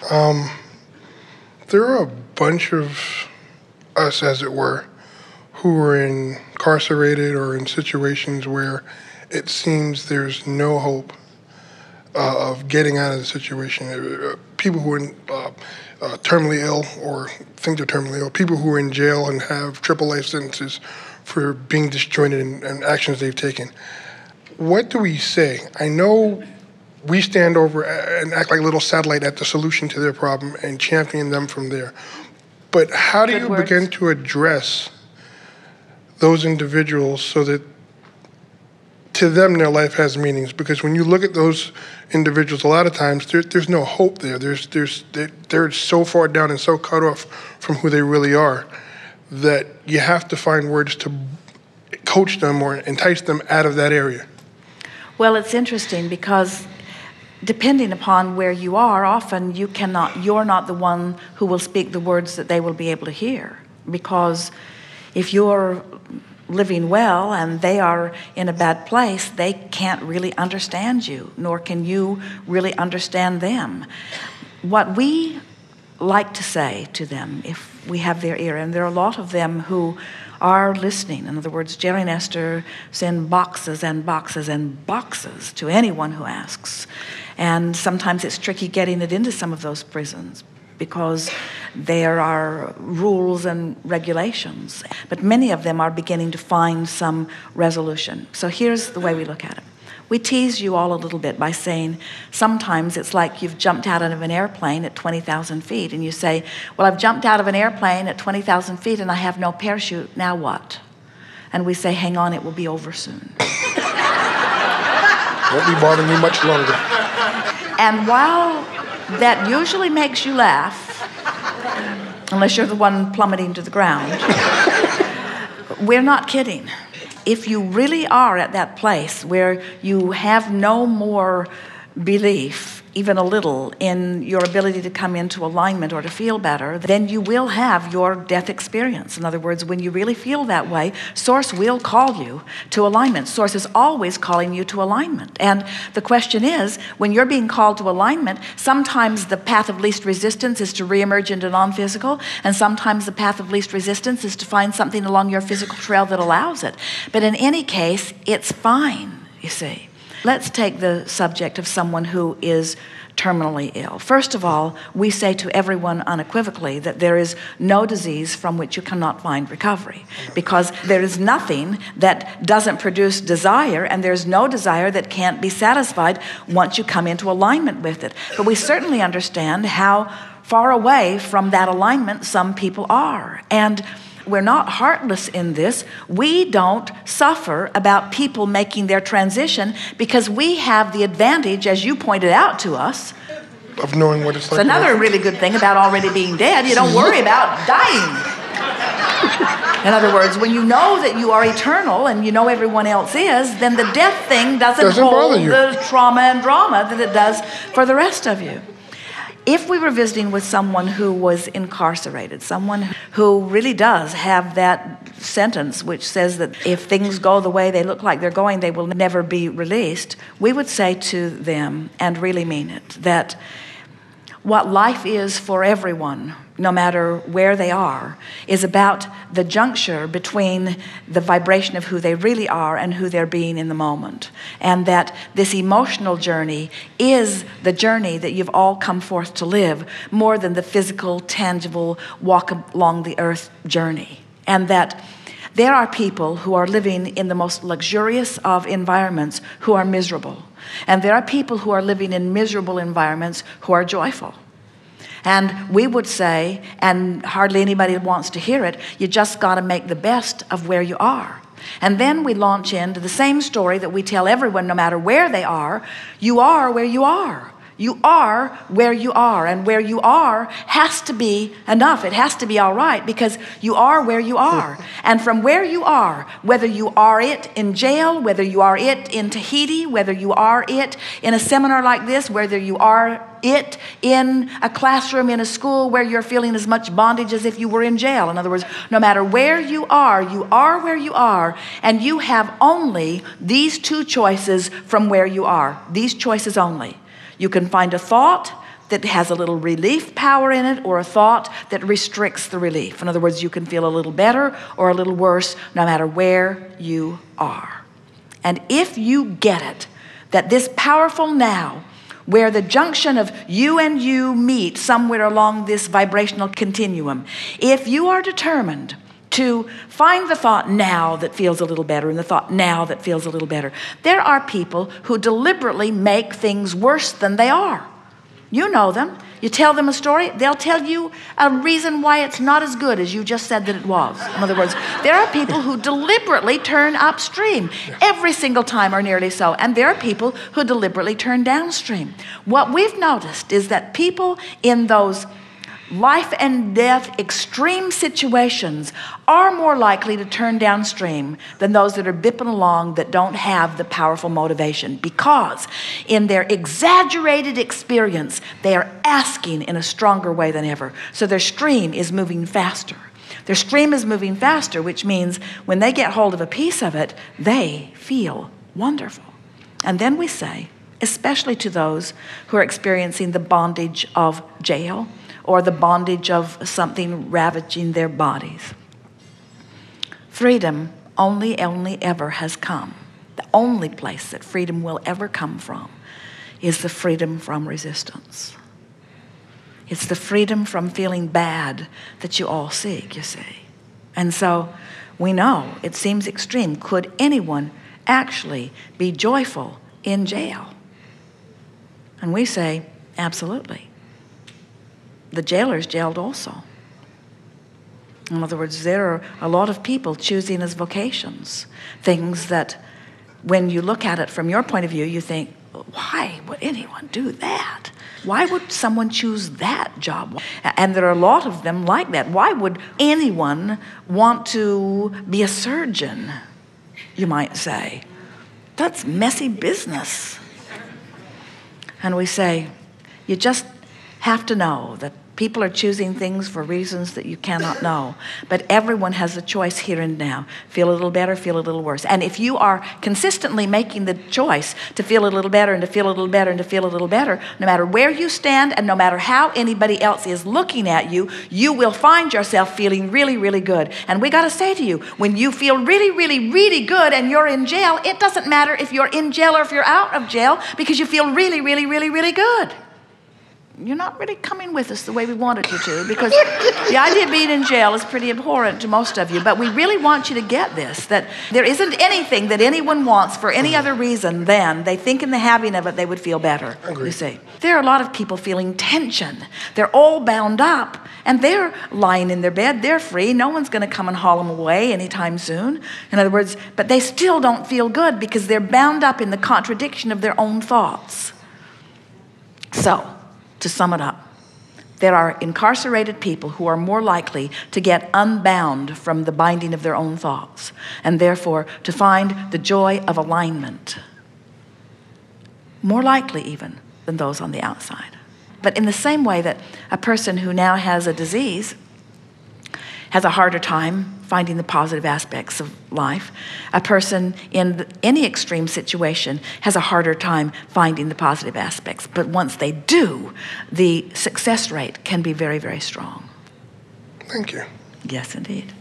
There are a bunch of us, as it were, who are incarcerated or in situations where it seems there's no hope of getting out of the situation. People who are terminally ill or think they're terminally ill, people who are in jail and have triple life sentences for being disjointed in actions they've taken. What do we say? I know we stand over and act like a little satellite at the solution to their problem and champion them from there. But how do you begin to address those individuals so that to them their life has meanings? Because when you look at those individuals, a lot of times there's no hope there. They're so far down and so cut off from who they really are that you have to find words to coach them or entice them out of that area. Well, it's interesting because depending upon where you are, often you're not the one who will speak the words that they will be able to hear. Because if you're living well and they are in a bad place, they can't really understand you, nor can you really understand them. What we like to say to them, if we have their ear, and there are a lot of them who are listening. In other words, Jerry and Esther send boxes and boxes and boxes to anyone who asks. And sometimes it's tricky getting it into some of those prisons because there are rules and regulations. But many of them are beginning to find some resolution. So here's the way we look at it. We tease you all a little bit by saying sometimes it's like you've jumped out of an airplane at 20,000 feet and you say, well, I've jumped out of an airplane at 20,000 feet and I have no parachute, now what? And we say, hang on, it will be over soon. Won't be bothering you much longer. And while that usually makes you laugh, unless you're the one plummeting to the ground, we're not kidding. If you really are at that place where you have no more belief, even a little, in your ability to come into alignment or to feel better, then you will have your death experience. In other words, when you really feel that way, Source will call you to alignment. Source is always calling you to alignment. And the question is, when you're being called to alignment, sometimes the path of least resistance is to reemerge into non-physical, and sometimes the path of least resistance is to find something along your physical trail that allows it. But in any case, it's fine, you see. Let's take the subject of someone who is terminally ill. First of all, we say to everyone unequivocally that there is no disease from which you cannot find recovery, because there is nothing that doesn't produce desire, and there's no desire that can't be satisfied once you come into alignment with it. But we certainly understand how far away from that alignment some people are. And we're not heartless in this. We don't suffer about people making their transition because we have the advantage, as you pointed out to us, of knowing what it's like. It's another really good thing about already being dead. You don't worry about dying. In other words, when you know that you are eternal and you know everyone else is, then the death thing doesn't hold the trauma and drama that it does for the rest of you. If we were visiting with someone who was incarcerated, someone who really does have that sentence which says that if things go the way they look like they're going, they will never be released, we would say to them, and really mean it, that what life is for everyone, no matter where they are, is about the juncture between the vibration of who they really are and who they're being in the moment. And that this emotional journey is the journey that you've all come forth to live, more than the physical, tangible, walk along the earth journey. And that there are people who are living in the most luxurious of environments who are miserable. And there are people who are living in miserable environments who are joyful. And we would say, and hardly anybody wants to hear it, you just got to make the best of where you are. And then we launch into the same story that we tell everyone, no matter where they are. You are where you are. You are where you are, and where you are has to be enough. It has to be all right because you are where you are. And from where you are, whether you are it in jail, whether you are it in Tahiti, whether you are it in a seminar like this, whether you are it in a classroom in a school where you're feeling as much bondage as if you were in jail. In other words, no matter where you are where you are, and you have only these two choices from where you are. These choices only. You can find a thought that has a little relief power in it or a thought that restricts the relief. In other words, you can feel a little better or a little worse no matter where you are. And if you get it, that this powerful now, where the junction of you and you meet somewhere along this vibrational continuum, if you are determined to find the thought now that feels a little better and the thought now that feels a little better, there are people who deliberately make things worse than they are. You know them. You tell them a story, they'll tell you a reason why it's not as good as you just said that it was. In other words, there are people who deliberately turn upstream every single time or nearly so, and there are people who deliberately turn downstream. What we've noticed is that people in those life and death extreme situations are more likely to turn downstream than those that are bipping along that don't have the powerful motivation, because in their exaggerated experience they are asking in a stronger way than ever, so their stream is moving faster. Their stream is moving faster, which means when they get hold of a piece of it, they feel wonderful. And then we say, especially to those who are experiencing the bondage of jail or the bondage of something ravaging their bodies, freedom only ever has come. The only place that freedom will ever come from is the freedom from resistance. It's the freedom from feeling bad that you all seek, you see. And so we know it seems extreme. Could anyone actually be joyful in jail? And we say, absolutely. The jailer's jailed also. In other words, there are a lot of people choosing as vocations things that when you look at it from your point of view, you think, why would anyone do that? Why would someone choose that job? And there are a lot of them like that. Why would anyone want to be a surgeon, you might say? That's messy business. And we say, you just have to know that people are choosing things for reasons that you cannot know. But everyone has a choice here and now. Feel a little better, feel a little worse. And if you are consistently making the choice to feel a little better and to feel a little better and to feel a little better, no matter where you stand and no matter how anybody else is looking at you, you will find yourself feeling really, really good. And we got to say to you, when you feel really, really, really good and you're in jail, it doesn't matter if you're in jail or if you're out of jail, because you feel really, really, really, really good. You're not really coming with us the way we wanted you to, because the idea of being in jail is pretty abhorrent to most of you. But we really want you to get this, that there isn't anything that anyone wants for any other reason than they think in the having of it they would feel better. You see, there are a lot of people feeling tension. They're all bound up, and they're lying in their bed. They're free. No one's going to come and haul them away anytime soon. In other words, but they still don't feel good because they're bound up in the contradiction of their own thoughts. So, to sum it up, there are incarcerated people who are more likely to get unbound from the binding of their own thoughts, and therefore to find the joy of alignment, more likely even than those on the outside. But in the same way that a person who now has a disease has a harder time finding the positive aspects of life, a person in any extreme situation has a harder time finding the positive aspects. But once they do, the success rate can be very, very strong. Thank you. Yes, indeed.